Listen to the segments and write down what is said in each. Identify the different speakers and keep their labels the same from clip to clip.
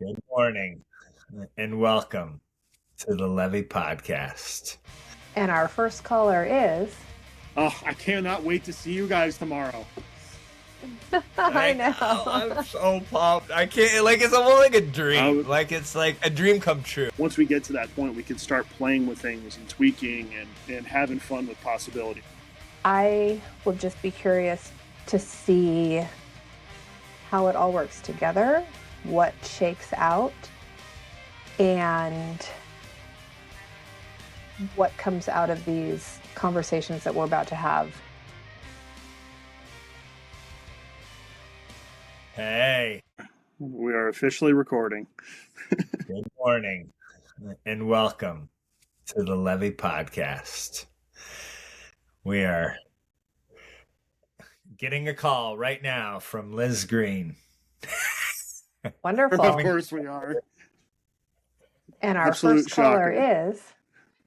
Speaker 1: Good morning and welcome to the Levy Podcast.
Speaker 2: And our first caller is.
Speaker 3: Oh, I cannot wait to see you guys tomorrow.
Speaker 2: I know.
Speaker 1: I'm so pumped. I can't, it's almost like a dream.
Speaker 3: Uh,
Speaker 1: It's like a dream come true.
Speaker 3: Once we get to that point, we can start playing with things and tweaking and having fun with possibility.
Speaker 2: I will just be curious to see how it all works together, what shakes out, and what comes out of these conversations that we're about to have.
Speaker 1: Hey,
Speaker 3: We are officially recording.
Speaker 1: good morning and welcome to the Levy Podcast. We are getting a call right now from Liz Green.
Speaker 2: Wonderful.
Speaker 3: Of course we are.
Speaker 2: And our
Speaker 3: Absolute
Speaker 2: first caller
Speaker 3: shocker.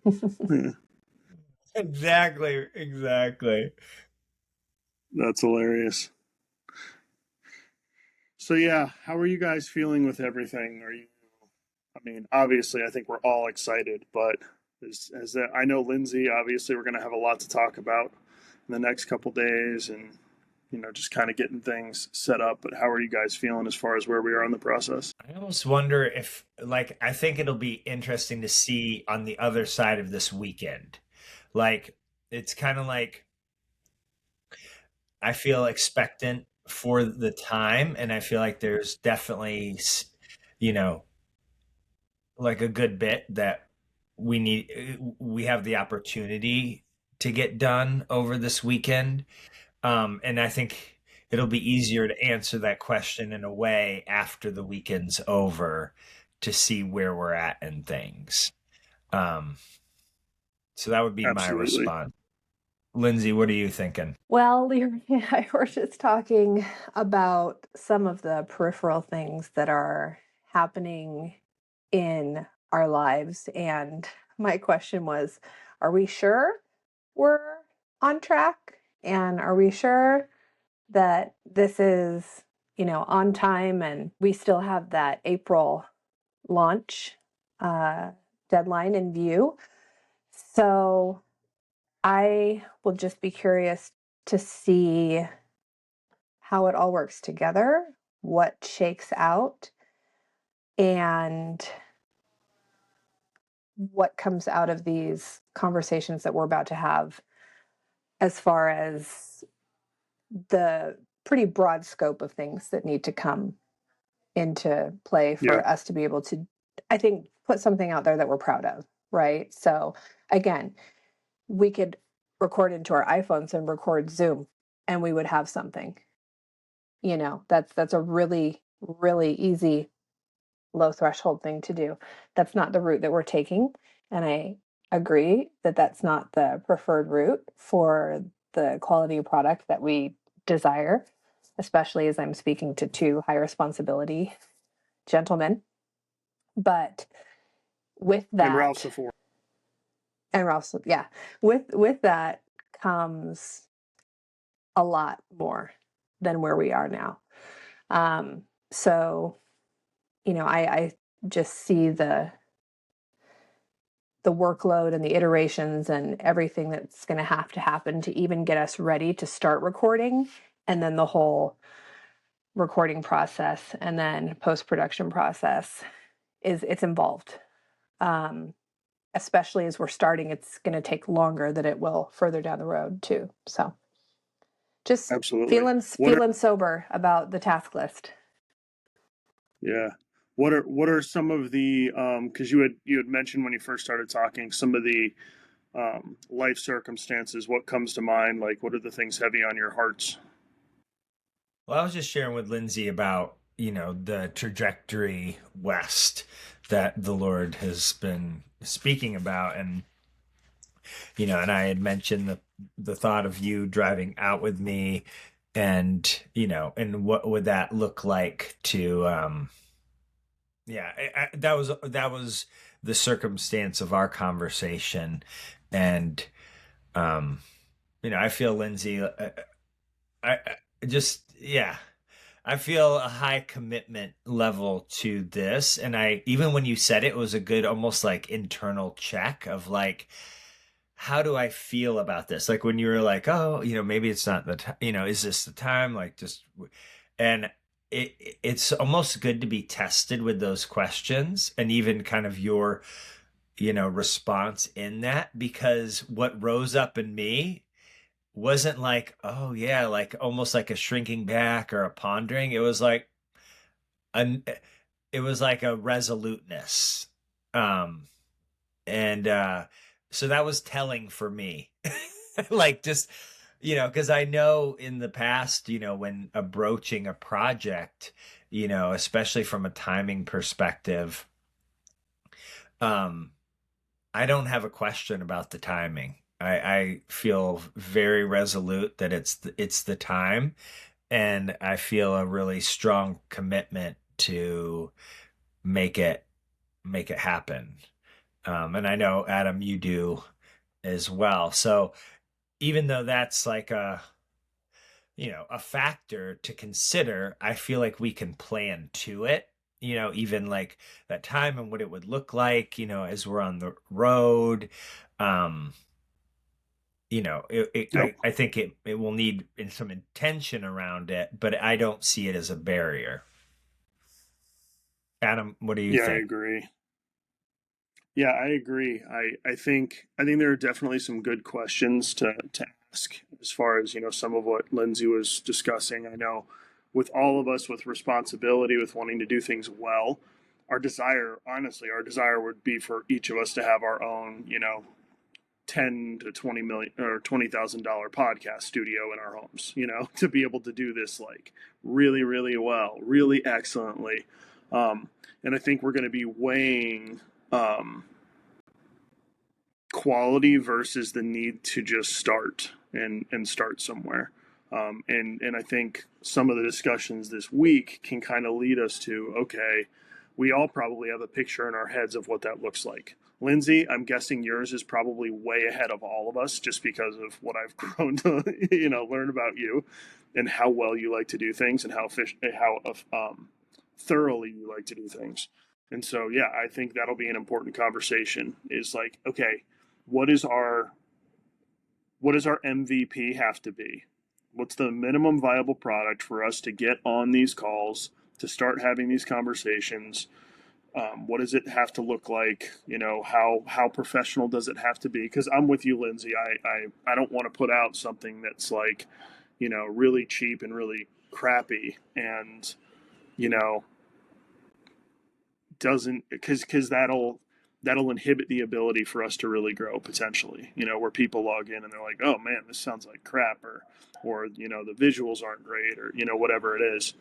Speaker 2: is.
Speaker 1: Exactly.
Speaker 3: That's hilarious. So yeah, how are you guys feeling with everything? Obviously I think we're all excited, but I know Lindsay, obviously we're going to have a lot to talk about in the next couple days and just kind of getting things set up. But how are you guys feeling as far as where we are in the process?
Speaker 1: I almost wonder if, I think it'll be interesting to see on the other side of this weekend. It's kind of like I feel expectant for the time, and I feel like there's definitely, a good bit that we have the opportunity to get done over this weekend. And I think it'll be easier to answer that question in a way after the weekend's over to see where we're at and things. So that would be my
Speaker 3: Absolutely.
Speaker 1: response. Lindsay, what are you thinking?
Speaker 2: Well, Leroy and I were just talking about some of the peripheral things that are happening in our lives. And my question was, are we sure we're on track? And are we sure that this is, on time and we still have that April launch deadline in view? So I will just be curious to see how it all works together, what shakes out, and what comes out of these conversations that we're about to have as far as the pretty broad scope of things that need to come into play for us to be able to, I think, put something out there that we're proud of, right? So again, we could record into our iPhones and record Zoom and we would have something. That's a really, really easy, low threshold thing to do. That's not the route that we're taking. And I agree that that's not the preferred route for the quality of product that we desire, especially as I'm speaking to two high responsibility gentlemen. But with that, and Ralph's, yeah, with that comes a lot more than where we are now. So, I just see the workload and the iterations and everything that's going to happen to even get us ready to start recording, and then the whole recording process and then post-production process it's involved. Especially as we're starting, it's going to take longer than it will further down the road too. So just
Speaker 3: Absolutely.
Speaker 2: feeling sober about the task list.
Speaker 3: Yeah. What are some of the because you had mentioned when you first started talking some of the life circumstances. What comes to mind? Like, what are the things heavy on your hearts?
Speaker 1: Well, I was just sharing with Lindsay about, the trajectory west that the Lord has been speaking about. And, and I had mentioned the thought of you driving out with me and, and what would that look like to, that was the circumstance of our conversation. And, I feel Lindsay, I just, yeah, I feel a high commitment level to this. And I, even when you said it, was a good, almost like internal check of like, how do I feel about this? Like when you were like, oh, maybe it's not the time, is this the time? Like just, and it's almost good to be tested with those questions and even kind of your, response in that, because what rose up in me wasn't like, oh yeah, like almost like a shrinking back or a pondering. An it was like a resoluteness. Um and so that was telling for me. Like just, because I know in the past, when approaching a project, especially from a timing perspective, um I don't have a question about the timing. I feel very resolute that it's the time, and I feel a really strong commitment to make it make it happen. And I know Adam, you do as well. So even though that's like a factor to consider, I feel like we can plan to it. Even like that time and what it would look like, as we're on the road. Um,
Speaker 3: Yep.
Speaker 1: I think it will need some intention around it, but I don't see it as a barrier. Adam, what do you
Speaker 3: Yeah, I
Speaker 1: think?
Speaker 3: agree. Yeah, I agree. I think there are definitely some good questions to ask as far as, some of what Lindsay was discussing. I know with all of us with responsibility, with wanting to do things well, honestly, our desire would be for each of us to have our own, 10 to 20 million or $20,000 podcast studio in our homes, to be able to do this like really, really well, really excellently. And I think we're going to be weighing um, quality versus the need to just start and start somewhere. And I think some of the discussions this week can kind of lead us to, okay, we all probably have a picture in our heads of what that looks like. Lindsay, I'm guessing yours is probably way ahead of all of us just because of what I've grown to, learn about you and how well you like to do things and how thoroughly you like to do things. And so, yeah, I think that'll be an important conversation. Is like, okay, what is our what does our MVP have to be? What's the minimum viable product for us to get on these calls, to start having these conversations? What does it have to look like? How professional does it have to be? Because I'm with you, Lindsay. I don't want to put out something that's like, really cheap and really crappy, and you know doesn't, because that'll inhibit the ability for us to really grow potentially, where people log in and they're like, oh man, this sounds like crap, or the visuals aren't great, or whatever it is.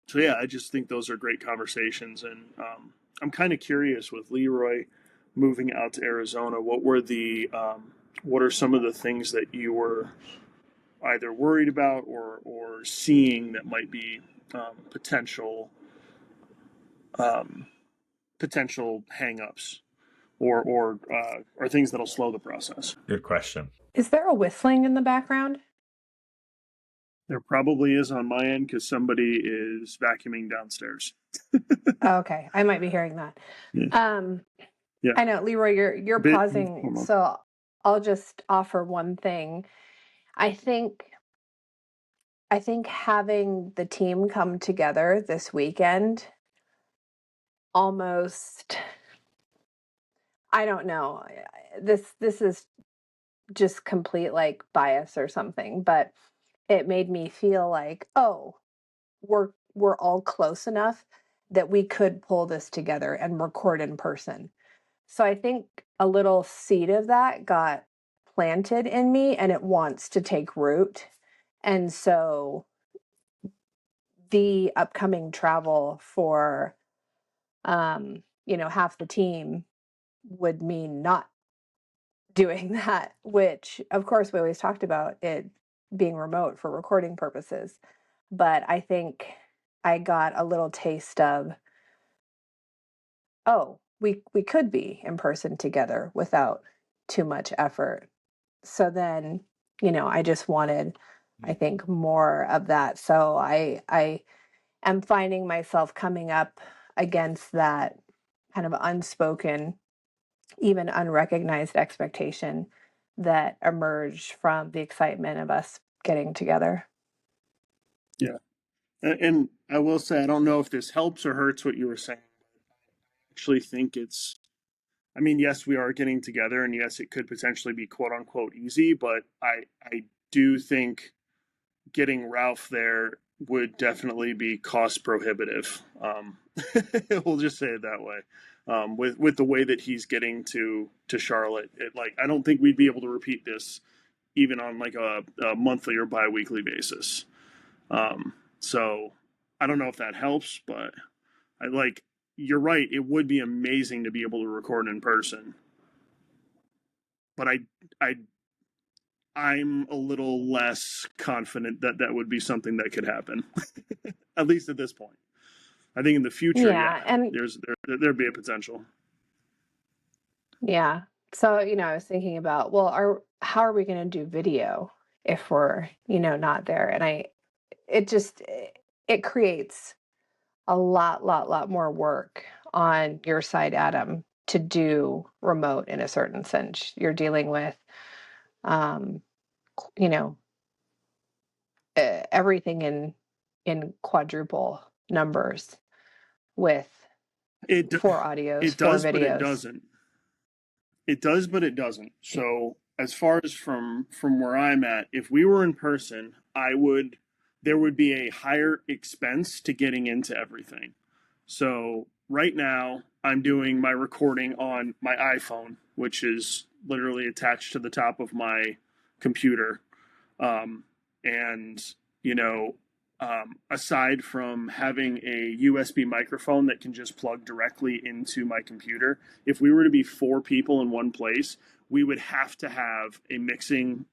Speaker 3: So yeah, I just think those are great conversations. And I'm kind of curious with Leroy moving out to Arizona, what are some of the things that you were either worried about or seeing that might be potential um, potential hangups or things that'll slow the process.
Speaker 1: Good question.
Speaker 2: Is there a whistling in the background?
Speaker 3: There probably is on my end because somebody is vacuuming downstairs.
Speaker 2: Oh, okay, I might be hearing that.
Speaker 3: Yeah,
Speaker 2: Um,
Speaker 3: yeah.
Speaker 2: I know, Leroy, you're
Speaker 3: Bit.
Speaker 2: pausing,
Speaker 3: Hold on.
Speaker 2: so I'll just offer one thing. I think I think having the team come together this weekend almost, I don't know. This is just complete like bias or something, but it made me feel like, oh, we're all close enough that we could pull this together and record in person. So I think a little seed of that got planted in me and it wants to take root. And so the upcoming travel for half the team would mean not doing that, which of course we always talked about it being remote for recording purposes. But I think I got a little taste of, oh, we could be in person together without too much effort. So then, I just wanted I think, more of that. So I am finding myself coming up against that kind of unspoken, even unrecognized expectation that emerged from the excitement of us getting together.
Speaker 3: Yeah. And I will say, I don't know if this helps or hurts what you were saying. I actually think it's, I mean, yes, we are getting together, and yes, it could potentially be quote unquote easy, but I do think getting Ralph there would definitely be cost prohibitive. We'll just say it that way. With the way that he's getting to Charlotte, like I don't think we'd be able to repeat this even on like a monthly or biweekly basis. So I don't know if that helps, but I like you're right. It would be amazing to be able to record in person, but I I'm a little less confident that that would be something that could happen, at least at this point. I think in the future, yeah,
Speaker 2: Yeah, and
Speaker 3: there'd be a potential.
Speaker 2: yeah. So, I was thinking about, well, how are we going to do video if we're, not there? And it just it creates a lot more work on your side, Adam, to do remote in a certain sense. You're dealing with, um, you know, everything in quadruple numbers with
Speaker 3: It
Speaker 2: four audios,
Speaker 3: it
Speaker 2: four
Speaker 3: does, but it
Speaker 2: videos.
Speaker 3: doesn't. It does, but it doesn't. So as far as from where I'm at, if we were in person, I would there would be a higher expense to getting into everything. So right now, I'm doing my recording on my iPhone, which is literally attached to the top of my computer. And, you know, aside from having a USB microphone that can just plug directly into my computer, if we were to be four people in one place, we would have to have a mixing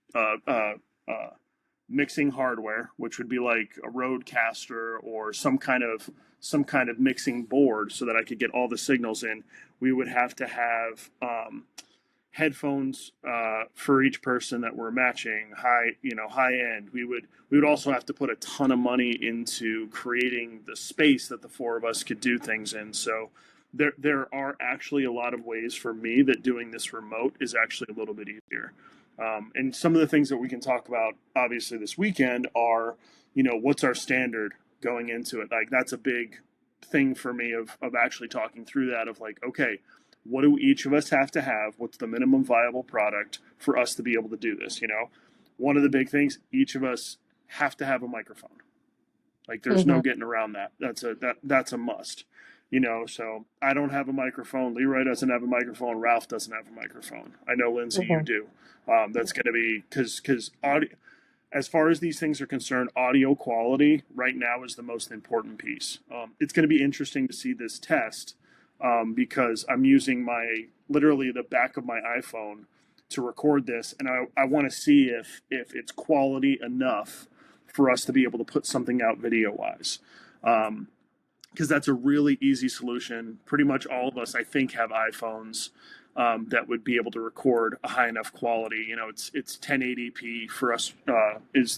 Speaker 3: hardware, which would be like a Rodecaster or some kind of mixing board, so that I could get all the signals in. We would have to have headphones for each person that we're matching, high end. We would also have to put a ton of money into creating the space that the four of us could do things in. So there are actually a lot of ways for me that doing this remote is actually a little bit easier. And some of the things that we can talk about, obviously, this weekend are, what's our standard going into it? Like, that's a big thing for me of actually talking through that, of like, okay, what do each of us have to have? What's the minimum viable product for us to be able to do this? One of the big things, each of us have to have a microphone. Like, there's no
Speaker 2: Hmm.
Speaker 3: getting around that. That's a must. So I don't have a microphone. Leroy doesn't have a microphone. Ralph doesn't have a microphone. I know, Lindsay, you
Speaker 2: Hmm.
Speaker 3: do. That's going to be because audio, as far as these things are concerned, audio quality right now is the most important piece. It's going to be interesting to see this test, because I'm using literally the back of my iPhone to record this, and I want to see if it's quality enough for us to be able to put something out video wise. Because that's a really easy solution. Pretty much all of us, I think, have iPhones that would be able to record a high enough quality. It's 1080p for us, is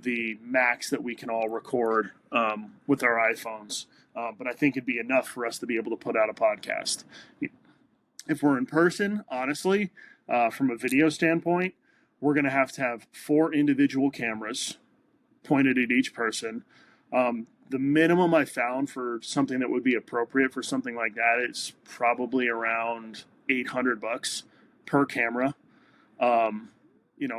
Speaker 3: the max that we can all record with our iPhones. But I think it'd be enough for us to be able to put out a podcast. If we're in person, honestly, from a video standpoint, we're going to have four individual cameras pointed at each person. The minimum I found for something that would be appropriate for something like that is probably around $800 per camera.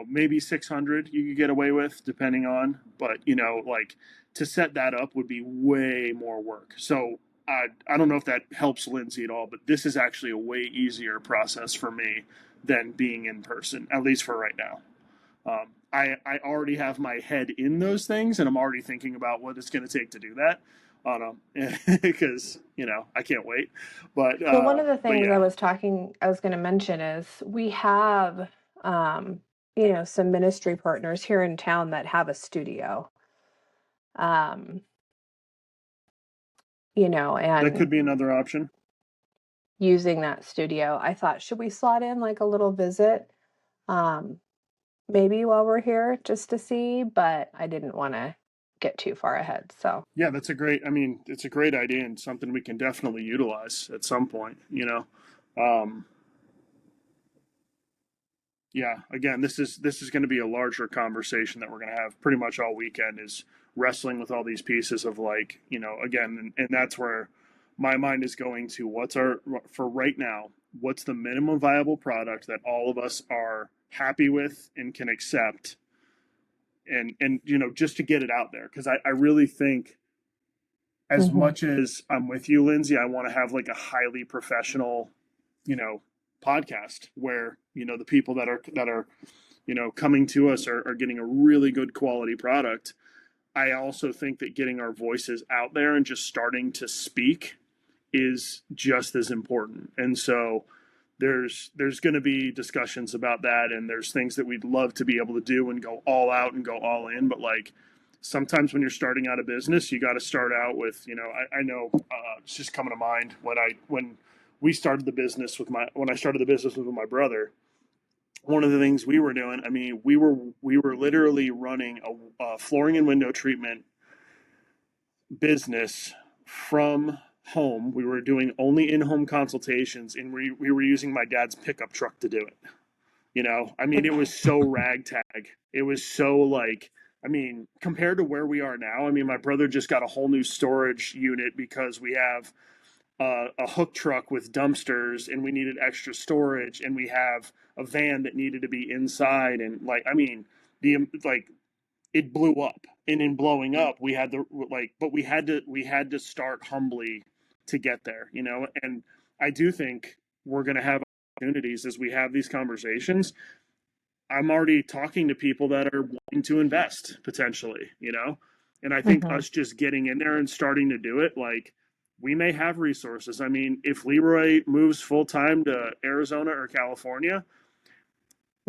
Speaker 3: Maybe 600 you could get away with, depending on, but like, to set that up would be way more work. So I don't know if that helps Lindsay at all, but this is actually a way easier process for me than being in person, at least for right now. I already have my head in those things, and I'm already thinking about what it's going to take to do that on them, because I can't wait. But
Speaker 2: Well, one of the
Speaker 3: but
Speaker 2: things
Speaker 3: yeah,
Speaker 2: I was going to mention is we have, um, some ministry partners here in town that have a studio. Um,
Speaker 3: that
Speaker 2: and
Speaker 3: could be another option.
Speaker 2: using that studio, I thought, should we slot in like a little visit? Um, maybe while we're here just to see, but I didn't want to get too far ahead. So
Speaker 3: Yeah, it's a great idea and something we can definitely utilize at some point, you know. Um, yeah, again, this is going to be a larger conversation that we're going to have pretty much all weekend is wrestling with all these pieces of like, you know, again, and that's where my mind is going to what's our for right now, what's the minimum viable product that all of us are happy with and can accept and you know, just to get it out there because I really think as
Speaker 2: hmm
Speaker 3: much as I'm with you, Lindsay, I want to have like a highly professional, you know, podcast where, you know, the people that are, you know, coming to us are getting a really good quality product. I also think that getting our voices out there and just starting to speak is just as important. And so there's going to be discussions about that and there's things that we'd love to be able to do and go all out and go all in, but like sometimes when you're starting out a business you got to start out with, you know, I know it's just coming to mind when we started the business with my when I started the business with my brother. One of the things we were doing, I mean, we were literally running a flooring and window treatment business from home. We were doing only in-home consultations, and we were using my dad's pickup truck to do it. You know, I mean, it was so ragtag. It was so like, I mean, compared to where we are now, I mean, my brother just got a whole new storage unit because we have a hook truck with dumpsters and we needed extra storage, and we have a van that needed to be inside, and like, I mean, the like it blew up, and in blowing up we had to like but we had to start humbly to get there, you know. And I do think we're going to have opportunities as we have these conversations. I'm already talking to people that are wanting to invest potentially, you know. And I think
Speaker 2: hmm
Speaker 3: us just getting in there and starting to do it, like, we may have resources. I mean, if Leroy moves full time to Arizona or California,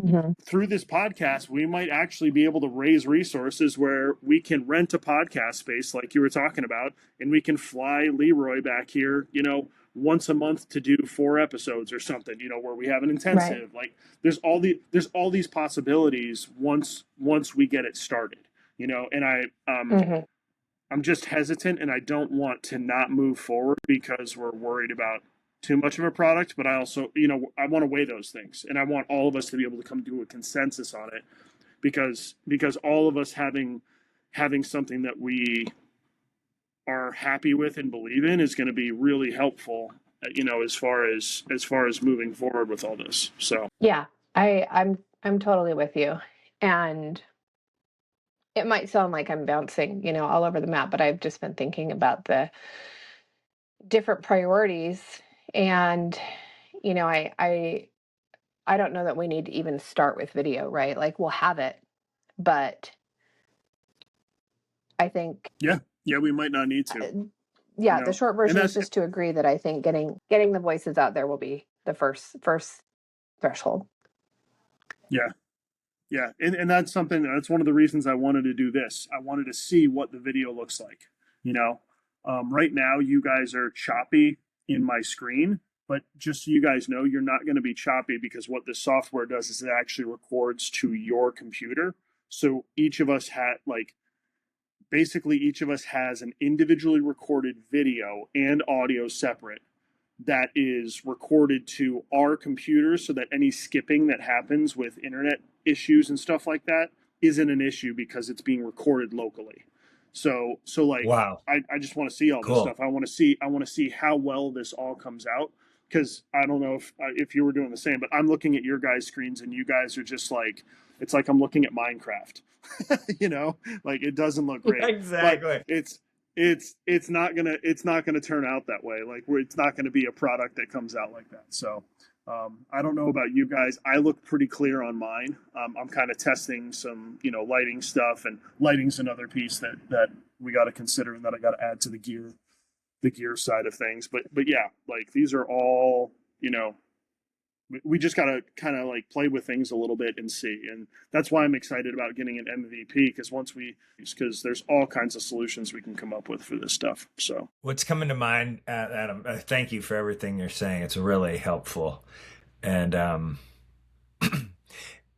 Speaker 2: hmm
Speaker 3: through this podcast, we might actually be able to raise resources where we can rent a podcast space, like you were talking about, and we can fly Leroy back here, you know, once a month to do 4 episodes or something, you know, where we have an
Speaker 2: right.
Speaker 3: intensive. Like, there's all these possibilities once we get it started, you know. And
Speaker 2: hmm
Speaker 3: I'm just hesitant, and I don't want to not move forward because we're worried about too much of a product. But I also, you know, I want to weigh those things, and I want all of us to be able to come to a consensus on it because all of us having something that we are happy with and believe in is going to be really helpful, you know, as far as moving forward with all this. So
Speaker 2: Yeah, I'm totally with you. And it might sound like I'm bouncing, all over the map, but I've just been thinking about the different priorities. And, you know, I don't know that we need to even start with video, right? Like we'll have it, but I think,
Speaker 3: yeah, yeah, we might not need to,
Speaker 2: uh,
Speaker 3: you
Speaker 2: yeah, the
Speaker 3: know.
Speaker 2: short
Speaker 3: And
Speaker 2: version is
Speaker 3: that's
Speaker 2: just to agree that I think getting the voices out there will be the first threshold.
Speaker 3: yeah. Yeah, and that's one of the reasons I wanted to do this. I wanted to see what the video looks like. You know, right now you guys are choppy in my screen, but just so you guys know, you're not going to be choppy because what this software does is it actually records to your computer. So each of us had like basically each of us has an individually recorded video and audio separate that is recorded to our computers so that any skipping that happens with internet issues and stuff like that isn't an issue because it's being recorded locally. So like
Speaker 1: Wow.
Speaker 3: I just want to see all this
Speaker 1: Cool.
Speaker 3: stuff. I want to see how well this all comes out because I don't know if you were doing the same, but I'm looking at your guys' screens and you guys are just like it's like I'm looking at Minecraft. You know, like it doesn't look great, but
Speaker 1: Exactly.
Speaker 3: it's not gonna turn out that way. Like it's not gonna be a product that comes out like that. So I don't know about you guys. I look pretty clear on mine. I'm kind of testing some, you know, lighting stuff, and lighting's another piece that we got to consider and that I got to add to the gear side of things. But yeah, like these are all, you know, we just got to kind of like play with things a little bit and see. And that's why I'm excited about getting an MVP because there's all kinds of solutions we can come up with for this stuff. So
Speaker 1: What's coming to mind, Adam? Thank you for everything you're saying. It's really helpful. And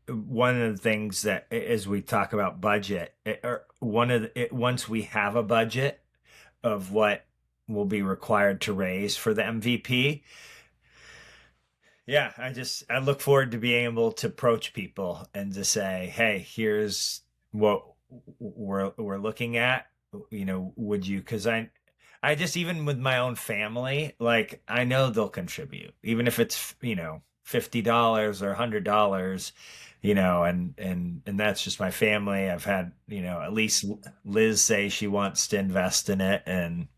Speaker 1: one of the things that as we talk about budget, or once we have a budget of what will be required to raise for the MVP, yeah, I look forward to being able to approach people and to say, hey, here's what we're looking at. Would you? Because I just, even with my own family, like I know they'll contribute, even if it's $50 or $100, and that's just my family. I've had at least Liz say she wants to invest in it, and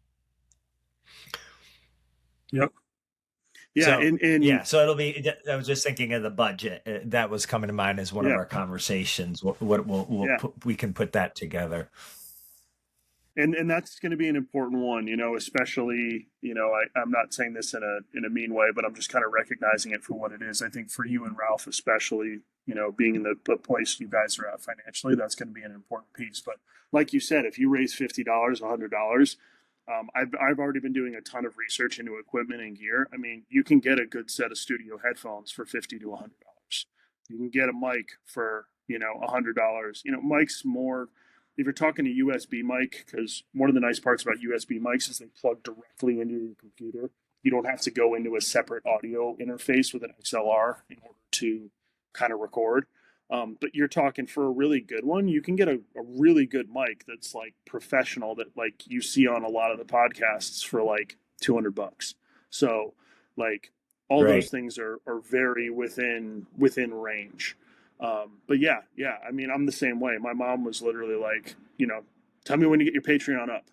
Speaker 3: Yep. Yeah.
Speaker 1: so
Speaker 3: And
Speaker 1: so it'll be. I was just thinking of the budget. That was coming to mind as one of
Speaker 3: yeah.
Speaker 1: our conversations. What
Speaker 3: Yeah.
Speaker 1: we can put that together.
Speaker 3: And that's going to be an important one, especially, I'm not saying this in a mean way, but I'm just kind of recognizing it for what it is. I think for you and Ralph, especially, being in the place you guys are at financially, that's going to be an important piece. But like you said, if you raise $50, $100, I've already been doing a ton of research into equipment and gear. I mean, you can get a good set of studio headphones for $50 to $100. You can get a mic for, $100. Mic's more, if you're talking a USB mic, because one of the nice parts about USB mics is they plug directly into your computer. You don't have to go into a separate audio interface with an XLR in order to kind of record. But you're talking for a really good one, you can get a really good mic that's like professional, that like you see on a lot of the podcasts for like $200. So like all those
Speaker 1: Great.
Speaker 3: things are very within range. But yeah, I mean, I'm the same way. My mom was literally like, tell me when you get your Patreon up,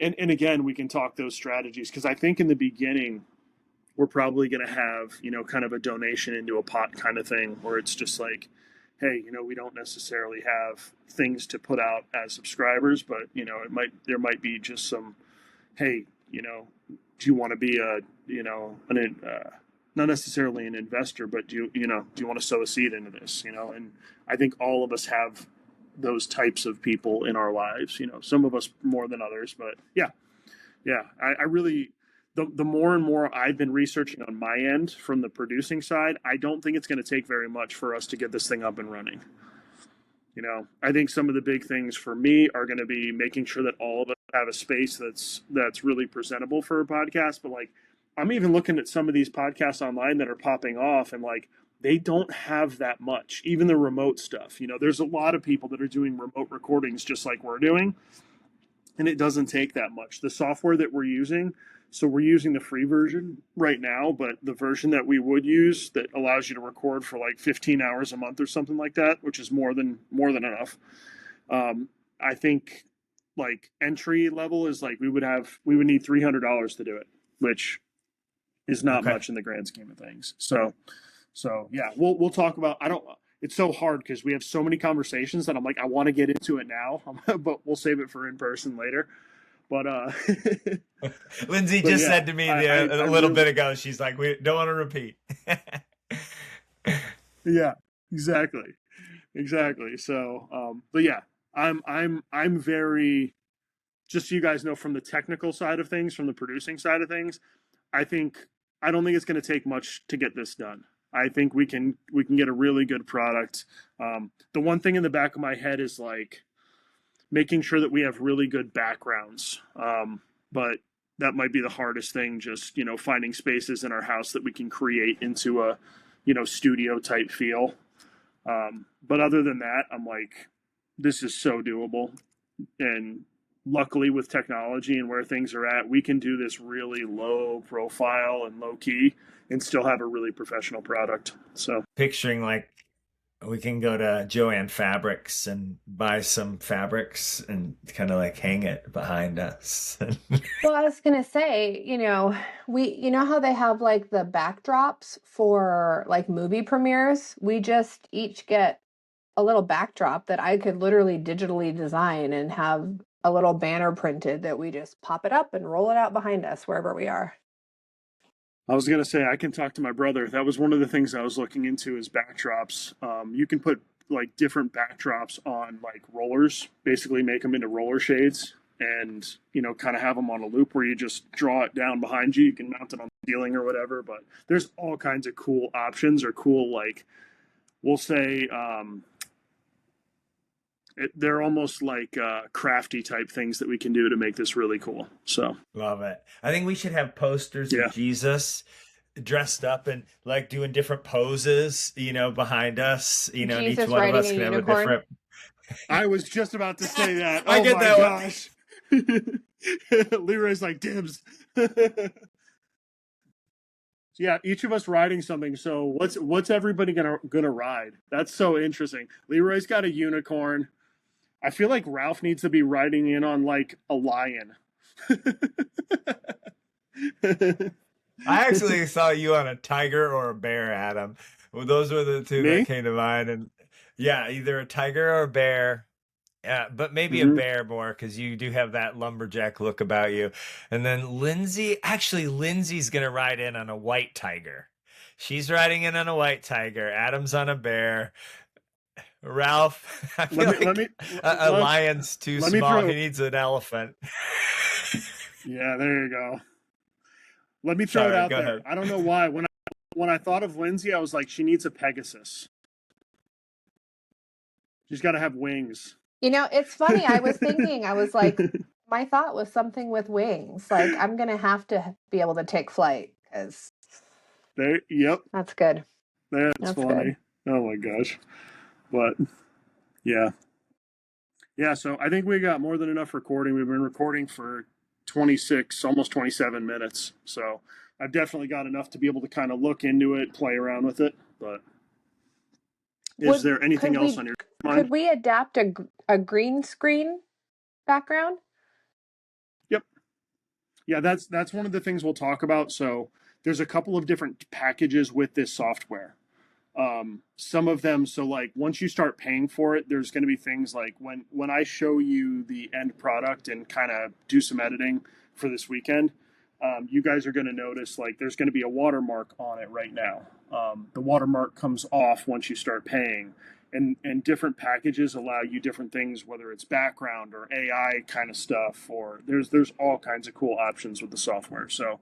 Speaker 3: and again, we can talk those strategies, because I think in the beginning, we're probably going to have, kind of a donation into a pot kind of thing, where it's just like, hey, we don't necessarily have things to put out as subscribers, but, there might be just some, hey, do you want to be not necessarily an investor, but do you want to sow a seed into this, and I think all of us have those types of people in our lives, some of us more than others, but yeah, I really, the more and more I've been researching on my end from the producing side, I don't think it's going to take very much for us to get this thing up and running. I think some of the big things for me are going to be making sure that all of us have a space that's really presentable for a podcast. But like, I'm even looking at some of these podcasts online that are popping off, and like, they don't have that much, even the remote stuff. There's a lot of people that are doing remote recordings just like we're doing, and it doesn't take that much. The software that we're using, so we're using the free version right now, but the version that we would use that allows you to record for like 15 hours a month or something like that, which is more than enough. I think like entry level is like we would need $300 to do it, which is not
Speaker 1: Okay.
Speaker 3: much in the grand scheme of things. So yeah, we'll talk about, it's so hard because we have so many conversations that I'm like, I want to get into it now, but we'll save it for in person later. But
Speaker 1: Lindsay
Speaker 3: but
Speaker 1: just
Speaker 3: yeah,
Speaker 1: said to me a little bit ago, she's like, we don't want to repeat.
Speaker 3: yeah, exactly. So, but yeah, I'm very, just so you guys know, from the technical side of things, from the producing side of things, I don't think it's going to take much to get this done. I think we can get a really good product. The one thing in the back of my head is like making sure that we have really good backgrounds. But that might be the hardest thing, just, finding spaces in our house that we can create into a, studio type feel. But other than that, I'm like, this is so doable. And luckily with technology and where things are at, we can do this really low profile and low key and still have a really professional product. So
Speaker 1: Picturing like we can go to Joanne Fabrics and buy some fabrics and kind of like hang it behind us.
Speaker 2: Well, I was gonna say, you know how they have like the backdrops for like movie premieres? We just each get a little backdrop that I could literally digitally design and have a little banner printed that we just pop it up and roll it out behind us wherever we are.
Speaker 3: I was going to say, I can talk to my brother. That was one of the things I was looking into is backdrops. You can put like different backdrops on like rollers, basically make them into roller shades, and, kind of have them on a loop where you just draw it down behind you. You can mount it on dealing or whatever. But there's all kinds of cool options or cool, like, we'll say, they're almost like crafty type things that we can do to make this really cool. So
Speaker 1: Love it. I think we should have posters of
Speaker 3: yeah,
Speaker 1: Jesus dressed up and like doing different poses, behind us, and each
Speaker 2: Jesus
Speaker 1: one of
Speaker 2: riding
Speaker 1: us
Speaker 2: a
Speaker 1: can have a
Speaker 2: unicorn.
Speaker 1: different.
Speaker 3: I was just about to say that.
Speaker 1: I
Speaker 3: Oh
Speaker 1: get
Speaker 3: my
Speaker 1: that one.
Speaker 3: gosh. Leroy's like dibs. Yeah, each of us riding something. So what's everybody gonna ride? That's so interesting. Leroy's got a unicorn. I feel like Ralph needs to be riding in on like a lion.
Speaker 1: I actually saw you on a tiger or a bear, Adam. Well, those were the two that
Speaker 3: Me?
Speaker 1: came to mind, and yeah, either a tiger or a bear. But maybe a
Speaker 3: Mm-hmm.
Speaker 1: bear more because you do have that lumberjack look about you. And then Lindsay's gonna ride in on a white tiger. She's riding in on a white tiger. Adam's on a bear. Ralph, I feel
Speaker 3: Let me
Speaker 1: like a lion's too
Speaker 3: let me
Speaker 1: small.
Speaker 3: throw.
Speaker 1: He needs an elephant.
Speaker 3: Yeah, there you go. Let me throw it
Speaker 1: Sorry,
Speaker 3: out
Speaker 1: go
Speaker 3: there.
Speaker 1: ahead.
Speaker 3: I don't know why. When I thought of Lindsay, I was like, she needs a Pegasus. She's got to have wings.
Speaker 2: It's funny. I was thinking, I was like, my thought was something with wings. Like, I'm going to have to be able to take flight because
Speaker 3: There. Yep.
Speaker 2: that's good.
Speaker 3: That's
Speaker 2: That's good.
Speaker 3: funny. Oh my gosh. But yeah, yeah. So I think we got more than enough recording. We've been recording for 26, almost 27 minutes. So I've definitely got enough to be able to kind of look into it, play around with it. But is there anything else on your mind?
Speaker 2: Could we adapt a green screen background?
Speaker 3: Yep. Yeah, that's one of the things we'll talk about. So there's a couple of different packages with this software. Some of them, so like once you start paying for it, there's going to be things like when I show you the end product and kind of do some editing for this weekend, you guys are going to notice like there's going to be a watermark on it right now. The watermark comes off once you start paying, and different packages allow you different things, whether it's background or AI kind of stuff, or there's all kinds of cool options with the software. So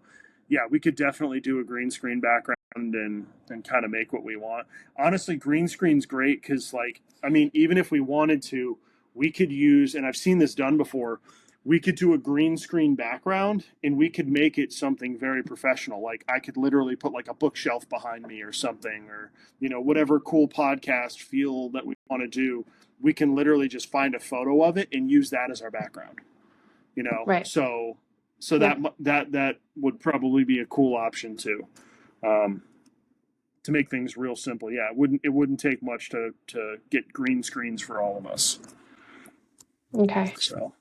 Speaker 3: yeah, we could definitely do a green screen background and kind of make what we want. Honestly, green screen's great because, like, I mean, even if we wanted to, we could use, and I've seen this done before, we could do a green screen background and we could make it something very professional. Like, I could literally put like a bookshelf behind me or something, or, whatever cool podcast feel that we want to do. We can literally just find a photo of it and use that as our background,
Speaker 2: Right.
Speaker 3: so
Speaker 2: Yeah.
Speaker 3: that would probably be a cool option too, to make things real simple. Yeah, it wouldn't take much to get green screens for all of us.
Speaker 2: Okay.
Speaker 3: So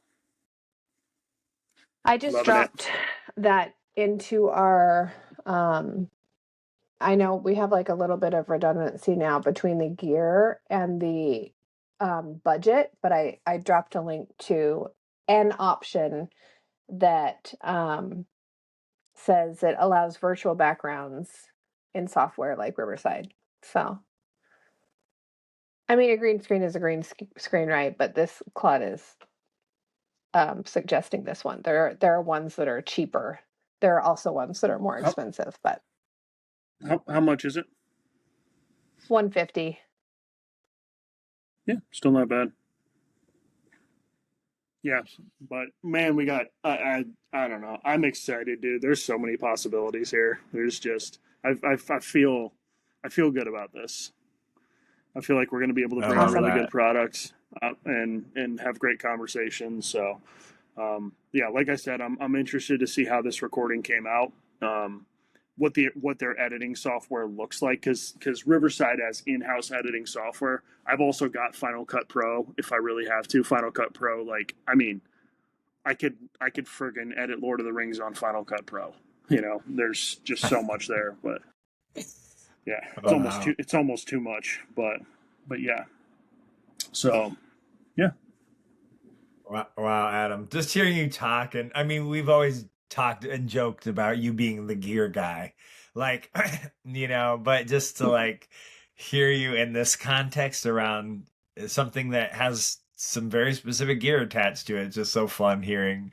Speaker 2: I just
Speaker 3: loving it.
Speaker 2: dropped that into our I know we have like a little bit of redundancy now between the gear and the budget, but I dropped a link to an option that says it allows virtual backgrounds in software like Riverside. So, I mean, a green screen is a green screen, right? But this Claude is suggesting this one. There are ones that are cheaper. There are also ones that are more
Speaker 3: How
Speaker 2: expensive, but
Speaker 3: how much is it?
Speaker 2: 150.
Speaker 3: Yeah, still not bad. Yeah, but man, we got I don't know. I'm excited, dude. There's so many possibilities here. There's just I feel good about this. I feel like we're going to be able to
Speaker 1: I
Speaker 3: bring a
Speaker 1: love
Speaker 2: Awesome.
Speaker 3: really good
Speaker 1: that.
Speaker 3: product up and have great conversations. So yeah, like I said, I'm interested to see how this recording came out. What their editing software looks like, because Riverside has in-house editing software. I've also got Final Cut Pro if I really have to. Final Cut Pro, like, I mean, I could friggin' edit Lord of the Rings on Final Cut Pro. There's just so much there, but yeah,
Speaker 1: Wow.
Speaker 3: it's almost too much, but yeah. So yeah,
Speaker 1: Wow, Adam. Just hearing you talk, and I mean, we've always talked and joked about you being the gear guy, like, but just to like hear you in this context around something that has some very specific gear attached to it, it's just so fun hearing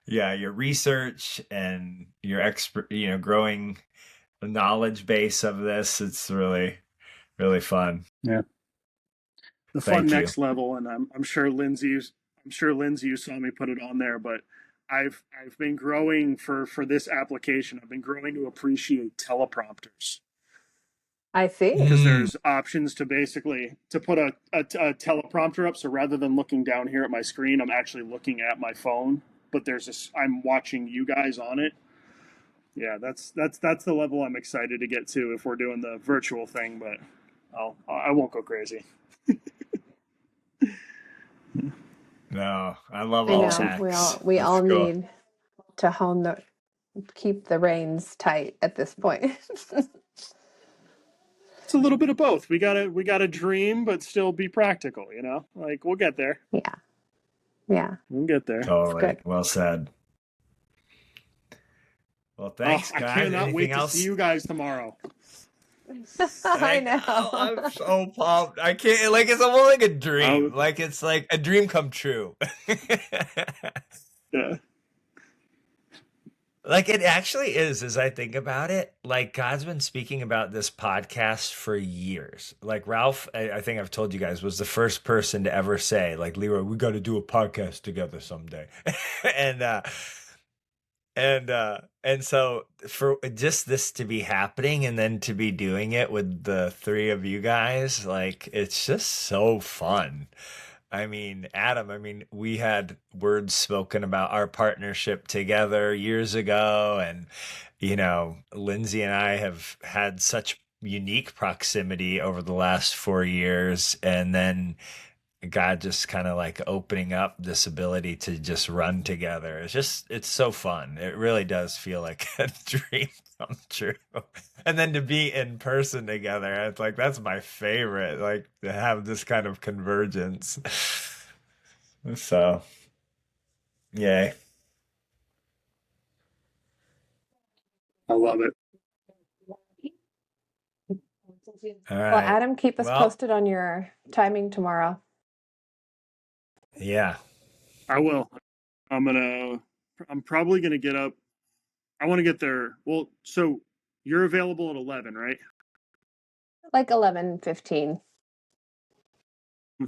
Speaker 1: yeah, your research and your expert, growing the knowledge base of this. It's really, really fun.
Speaker 3: Yeah. The fun
Speaker 1: Thank you.
Speaker 3: next level, and I'm sure Lindsay, you saw me put it on there, but I've been growing for this application. I've been growing to appreciate teleprompters
Speaker 2: I see.
Speaker 3: because
Speaker 1: Mm,
Speaker 3: there's options to basically to put a teleprompter up. So rather than looking down here at my screen, I'm actually looking at my phone. But I'm watching you guys on it. Yeah, that's the level I'm excited to get to if we're doing the virtual thing. But I won't go crazy.
Speaker 1: no, I love
Speaker 2: I
Speaker 1: all
Speaker 3: Awesome.
Speaker 2: know.
Speaker 1: hacks.
Speaker 2: We
Speaker 1: That's
Speaker 2: all
Speaker 1: cool.
Speaker 2: need to keep the reins tight at this point.
Speaker 3: It's a little bit of both. We gotta dream, but still be practical. Like we'll get there.
Speaker 2: Yeah. Yeah.
Speaker 3: We'll get there.
Speaker 2: It's
Speaker 1: Totally.
Speaker 2: good.
Speaker 1: Well said. Well,
Speaker 3: Oh,
Speaker 1: thanks,
Speaker 3: I
Speaker 1: guys.
Speaker 3: cannot
Speaker 1: Anything
Speaker 3: wait to see
Speaker 1: else?
Speaker 3: you guys tomorrow.
Speaker 2: I
Speaker 1: I'm
Speaker 2: know.
Speaker 1: so pumped. I can't, like, it's almost like a
Speaker 3: Oh,
Speaker 1: dream. Like, it's like a dream come true.
Speaker 3: yeah.
Speaker 1: Like, it actually is, as I think about it. Like, God's been speaking about this podcast for years. Like, Ralph, I think I've told you guys, was the first person to ever say, like, Leroy, we got to do a podcast together someday. and, and so for just this to be happening and then to be doing it with the three of you guys, like it's just so fun. I mean, Adam, we had words spoken about our partnership together years ago, and Lindsay and I have had such unique proximity over the last 4 years, and then God just kind of like opening up this ability to just run together. It's so fun. It really does feel like a dream come true. And then to be in person together, it's like that's my favorite, like to have this kind of convergence. So, yay.
Speaker 3: I love it.
Speaker 1: All
Speaker 2: Well,
Speaker 1: right.
Speaker 2: Adam, keep us
Speaker 1: Well,
Speaker 2: posted on your timing tomorrow.
Speaker 1: yeah.
Speaker 3: I will. I'm gonna. I'm probably gonna get up. I want to get there. Well, so you're available at 11, right?
Speaker 2: Like 11:15.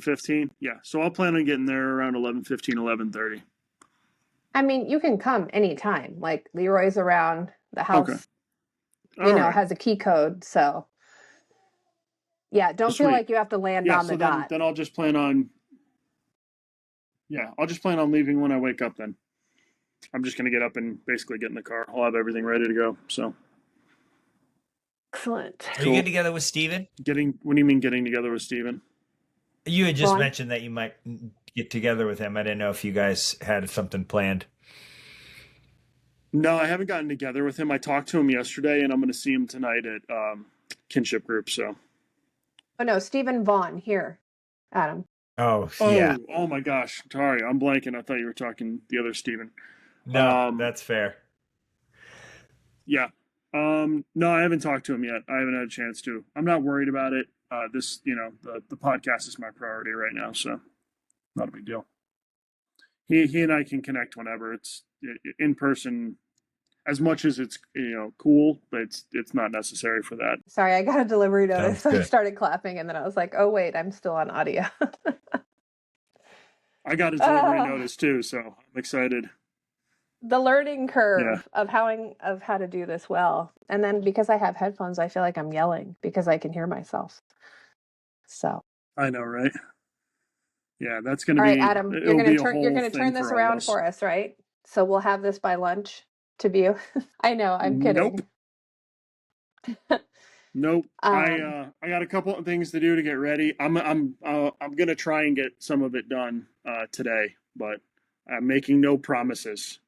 Speaker 3: 15. Yeah. So I'll plan on getting there around 11:15, 11:30.
Speaker 2: I mean, you can come anytime. Like Leroy's around the
Speaker 3: Okay.
Speaker 2: house,
Speaker 3: All right.
Speaker 2: has a key code. So yeah, don't feel
Speaker 3: Sweet.
Speaker 2: like you have to land
Speaker 3: Yeah.
Speaker 2: on
Speaker 3: So
Speaker 2: the
Speaker 3: then,
Speaker 2: dot.
Speaker 3: then I'll just plan on. Yeah, I'll just plan on leaving when I wake up. Then I'm just gonna get up and basically get in the car. I'll have everything ready to go. So
Speaker 2: Excellent.
Speaker 1: Are you
Speaker 3: cool.
Speaker 1: getting together with Steven?
Speaker 3: Getting. What do you mean getting together with Steven?
Speaker 1: You had just
Speaker 2: Vaughn?
Speaker 1: mentioned that you might get together with him. I didn't know if you guys had something planned.
Speaker 3: No, I haven't gotten together with him. I talked to him yesterday, and I'm going to see him tonight at Kinship Group. So,
Speaker 2: Oh no, Stephen Vaughn here, Adam.
Speaker 1: Oh, yeah.
Speaker 3: oh my gosh, sorry, I'm blanking. I thought you were talking the other Steven.
Speaker 1: No,
Speaker 3: Um,
Speaker 1: that's fair.
Speaker 3: yeah. No, I haven't talked to him yet. I haven't had a chance to. I'm not worried about it. The podcast is my priority right now, so not a big deal. He and I can connect whenever. It's in person. As much as it's cool, but it's not necessary for that.
Speaker 2: Sorry, I got a delivery notice.
Speaker 1: Sounds
Speaker 2: So I
Speaker 1: good.
Speaker 2: started clapping and then I was like, oh wait, I'm still on audio.
Speaker 3: I got his delivery
Speaker 2: Ah,
Speaker 3: notice too, so I'm excited.
Speaker 2: the learning
Speaker 3: Yeah,
Speaker 2: curve of how to do this well. And then because I have headphones, I feel like I'm yelling because I can hear myself. So
Speaker 3: I know, right? Yeah, that's gonna
Speaker 2: all right,
Speaker 3: be.
Speaker 2: Adam,
Speaker 3: It'll be a
Speaker 2: you're
Speaker 3: whole
Speaker 2: gonna
Speaker 3: thing
Speaker 2: turn this
Speaker 3: for all of
Speaker 2: around
Speaker 3: us.
Speaker 2: for us, right? So we'll have this by lunch to view. I know, I'm
Speaker 3: Nope,
Speaker 2: kidding.
Speaker 3: nope.
Speaker 2: Um,
Speaker 3: I got a couple of things to do to get ready. I'm gonna try and get some of it done today, but I'm making no promises.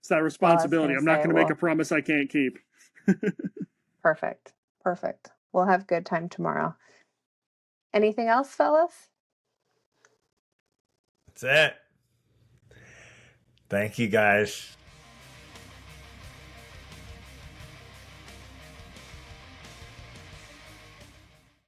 Speaker 3: It's that
Speaker 2: well, I was
Speaker 3: responsibility.
Speaker 2: gonna
Speaker 3: I'm not
Speaker 2: say,
Speaker 3: gonna make a
Speaker 2: well,
Speaker 3: promise I can't keep.
Speaker 2: perfect. Perfect. We'll have good time tomorrow. Anything else, fellas?
Speaker 1: That's it. Thank you guys.